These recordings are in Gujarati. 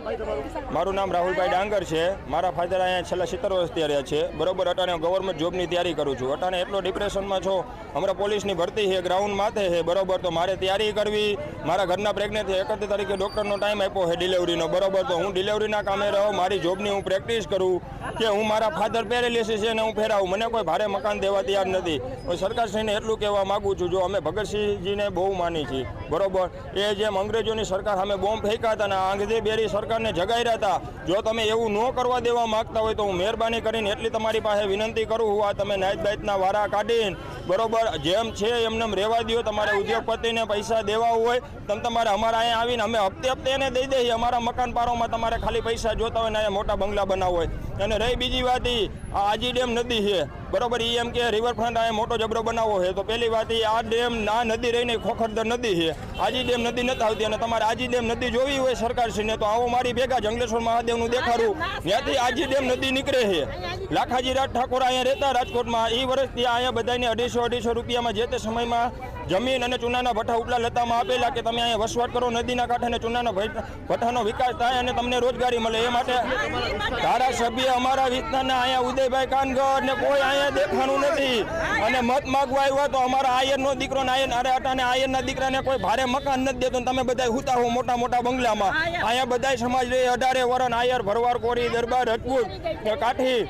મારું નામ રાહુલભાઈ ડાંગર છે। મારા ફાધર અહીંયા છેલ્લા 70 વર્ષથી રહ્યા છે બરોબર। અટાણે ગવર્મેન્ટ જોબની તૈયારી કરું છું। અટાણે એટલો ડિપ્રેશનમાં છો, હમણાં પોલીસની ભરતી છે, ગ્રાઉન્ડ માથે છે બરોબર। તો મારે તૈયારી કરવી, મારા ઘરના પ્રેગ્નેન્ટ છે, 31 તારીખે ડૉક્ટરનો ટાઈમ આપ્યો છે ડિલિવરીનો બરોબર। તો હું ડિલિવરીના કામે રહું, મારી જોબની હું પ્રેક્ટિસ કરું કે હું મારા ફાધર પેરેલિસિસ છે ને હું ફેરાવું, મને કોઈ ભારે મકાન દેવા તૈયાર નથી। સરકારશ્રીને એટલું કહેવા માગું છું, જો અમે ભગતસિંહજીને બહુ માની છીએ બરોબર। એ જેમ અંગ્રેજોની સરકાર સામે બોમ્બ ફેંક્યા હતા ને આંગળી બેરી સરકારને જગાડ્યા હતા, જો તમે એવું ન કરવા દેવા માંગતા હોય તો હું મહેરબાની કરીને એટલી તમારી પાસે વિનંતી કરું છું, આ તમે નાયત બાયતના વારા કાઢીને બરોબર જેમ છે એમને રહેવા દો। તમારે ઉદ્યોગપતિને પૈસા દેવા હોય તમે તમારે અમારા અહીંયા આવીને અમે હપ્તે હપ્તે એને દઈ દઈએ। અમારા મકાન પારોમાં તમારે ખાલી પૈસા જોતા હોય ને અહીંયા મોટા બંગલા બનાવવા હોય। અને રહી બીજી વાત, આ આજી ડેમ નદી છે બરોબર, એ એમ કે રિવરફ્રન્ટ અહીંયા મોટો જબરો બનાવવો છે, તો પહેલી વાત આ ડેમ ના નદી રહીને ખોખરદર નદી છે, આજી ડેમ નદી નથી આવતી। અને તમારે આજી ડેમ નદી જોવી હોય સરકારશ્રીને તો આવો મારી ભેગા જંગલેશ્વર મહાદેવનું દેખાડું, ત્યાંથી આજી ડેમ નદી નીકળે છે। લાખાજી રાજ ઠાકોર અહીંયા રહેતા રાજકોટમાં, એ વર્ષથી અહીંયા બધાને 250 રૂપિયામાં જે તે સમયમાં જમીન અને ચૂનાના ભઠ્ઠા ઉપલા લતામાં આપેલા કે તમે અહીંયા વસવાટ કરો, નદીના કાંઠે ચૂનાના ભઠ્ઠાનો વિકાસ થાય અને તમને રોજગારી મળે। એ માટે ધારાસભ્ય અમારા વિસ્તારના અહીંયા ઉદયભાઈ કાનગર ને કોઈ અહીંયા દેખાણું નથી। અને મત માગવા આવ્યા તો અમારા આયરનો દીકરો ને અટાણે આયરના દીકરાને કોઈ ભારે મકાન નથી દેતો, તમે બધા હુતા હો મોટા મોટા બંગલામાં। અહીંયા બધા સમાજ રહે, 18 વરણ આયર, ભરવાડ, કોરી, દરબાર, રજપૂત, કાઠી,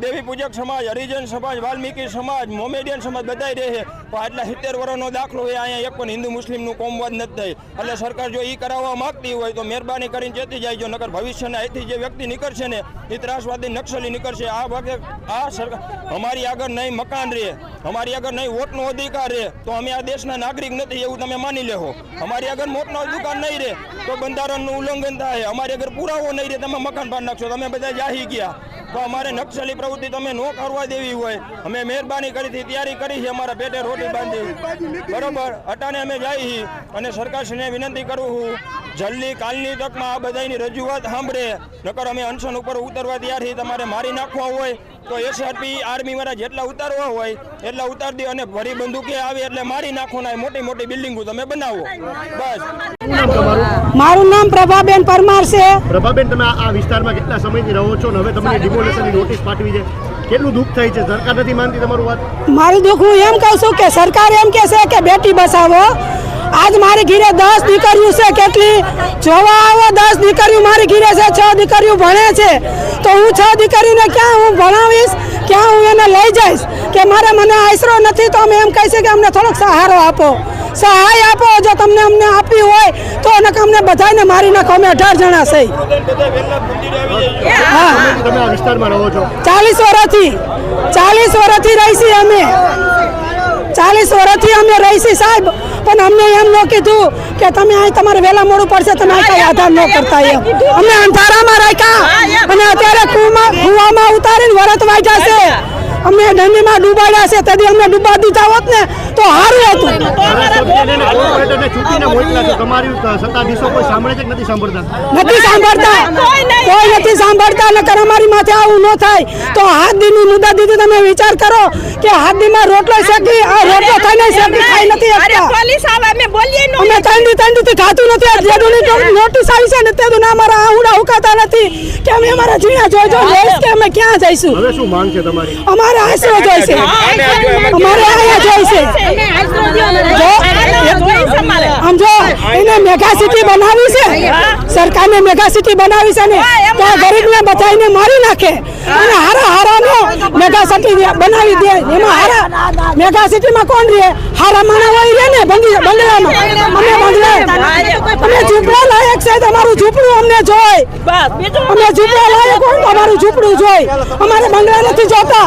દેવી પૂજક સમાજ, હરિજન સમાજ, વાલ્મીકી સમાજ, મોમેડિયન સમાજ બધા રહે। પણ આટલા 70 વર્ષનો દાખલો એ અહીંયા એક પણ હિન્દુ મુસ્લિમનું કોમવાદ નથી થઈ। એટલે સરકાર જો એ કરાવવા માંગતી હોય તો મહેરબાની કરીને ચેતી જાય, નકર ભવિષ્યના અહીંથી જે વ્યક્તિ નીકળશે ને એ ત્રાસવાદી નક્સલી નીકળશે। આ વખતે આ સરકાર અમારી આગળ નહીં મકાન રહે, અમારી આગળ નહીં વોટનો અધિકાર રહે તો અમે આ દેશના નાગરિક નથી એવું તમે માની લેવો। અમારી આગળ વોટનો અધિકાર નહીં રહે તો બંધારણનું ઉલ્લંઘન થાય, અમારી આગળ પુરાવો નહીં રહે તમે મકાન પાડી નાખશો, તમે બધા જાહી ગયા। તો અમારે નક્સલી પ્રવૃત્તિ તમે ન કરવા દેવી હોય, અમે મહેરબાની કરીથી તૈયારી કરી છે, અમારા પેટે રોટી બાંધી બરોબર। અટાણે અમે જઈએ અને સરકારશ્રીને વિનંતી કરું છું જલ્દી કાલની તકમાં આ બધાની રજૂઆત સાંભળે, નકર અમે અનશન ઉપર ઉતરવા તૈયાર છીએ। તમારે મારી નાખવા હોય તો એસઆરપી આર્મીવાળા જેટલા ઉતારવા હોય એટલા ઉતાર દે, અને ભરી બંદૂકે આવે એટલે મારી નાખો ને મોટી મોટી બિલ્ડિંગો તમે બનાવો બસ। મારું નામ પ્રભાબેન પરમાર છે। પ્રભાબેન, તમે આ વિસ્તારમાં કેટલા સમયથી રહો છો ને હવે તમને ડિમોલેશનની નોટિસ પાઠવી છે, કેટલું દુઃખ થાય છે? સરકાર નથી માનતી તમારું વાત? મારું દુઃખ હું એમ કહું છું કે સરકાર એમ કહે છે કે બેટી બચાવો। આજ મારી ઘીરે 10 દીકરીઓ છે, કેટલી જોવા આવો 10 દીકરીઓ મારી ઘીરે છે, 6 દીકરીઓ ભણે છે, તો હું 6 દીકરીને ક્યાં હું ભણાવીશ, ક્યાં હું એને લઈ જઈશ? કે મને આશરો નથી તો અમે એમ કહી છે કે અમને થોડોક સહારો આપો, સહાય આપો। જો તમને અમને આપી હોય તો અમને બધાને મારી નાખો, અમે 18 જણા છે। તમે આ વિસ્તારમાં રહો છો? 40 વર્ષથી રહી છીએ અમે, 40 વર્ષથી અમે રહી છીએ સાહેબ। પણ અમને એમ ન કીધું કે તમે અહીં તમારે વહેલા મોડું પડશે, તમે અહીં આધાર ન કરતા, એમ અમને અંધારામાં રાખ્યા અને અત્યારે કુવામાં ઉતારીને વરત વાગ્યા છે, અમને દંડીમાં ડૂબાડ્યા છે। તેથી અમને ડૂબા દીધા હોત ને તો સારું હતું। નથી સાંભળતા, નકર અમારી માથે આવું ન થાય તો હાથ દીની મુદ્દા દીધી તમે વિચાર કરો કે હાથ દીમાં રોટલો શેકી, આ રોટલો થઈને શેકી ખાઈ નથી અમે તંડીથી ખાતું નથી। જેડુની નોટિસ આવી છે ને તેનું ના અમારા આહુડા હુકાતા નથી કે અમે અમારા જીણા જોઈજો લઈશ કે અમે ક્યાં જઈશું? હવે શું માંગ છે તમારી? અમારે આશરો જોઈશે, અમારે અહીંયા જોઈશે। આમ જો એને મેગા સિટી બનાવી છે, સરકારને મેગા સિટી બનાવી છે ને તો ગરીબને બધાને મારી નાખે અને હારાનો મેગા સિટી બનાવી દે। એમાં હારા મેગા સિટીમાં કોણ રહે? હારા માણા હોય રહે ને બંગલામાં, અમે બંગલા અમે ઝૂંપડા લાયક છે, તમારું ઝૂંપડું અમને જોઈ, અમે ઝૂંપડા લાયક હોય અમારું ઝૂંપડું જોઈ, અમારે બંગલા નથી જોતા।